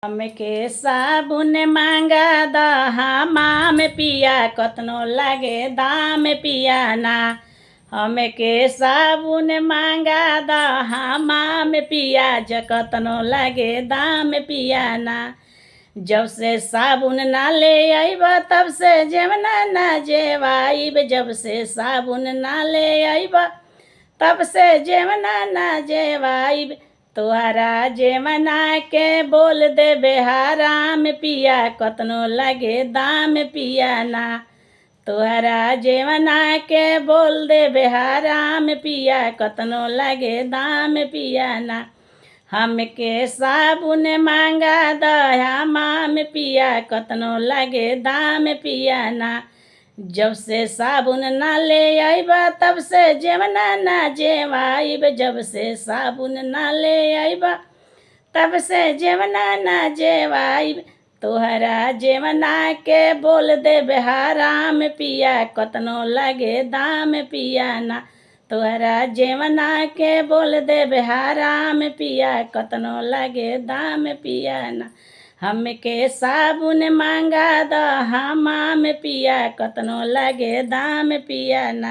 हमके साबुन मांगा दहामा में पिया कतनो लागे दाम पिया ना। हमके साबुन मांगा दहामा में पिया कतनो लागे दाम पिया ना। जब से साबुन ना ले आइब तब से जेवना ना जेवाइब। जब से साबुन ना ले आइब तब से जेवना ना जेवाइब। तोहरा जेवना के बोल दे बेहाराम पिया कतनो लगे दाम पिया ना। तोहरा जेवना के बोल दे बेहाराम पिया कतनो लगे दाम पिया ना। हमके साबुन मांगा दहामा में पिया कतनो लगे दाम पिया ना। जब से साबुन ना ले आइब तब से जेवना ना जेवाइब। जब से साबुन ना ले आइब तब से जेवना ना जेवाइब। तोहरा जेवना के बोल दे बेहाराम पिया कतनो लगे दाम पिया ना। तोहरा जेवना के बोल दे बेहाराम पिया कतनो लगे दाम पिया ना। हमके साबुन मांगा दहामा में पिया कतनो लगे दाम पिया ना।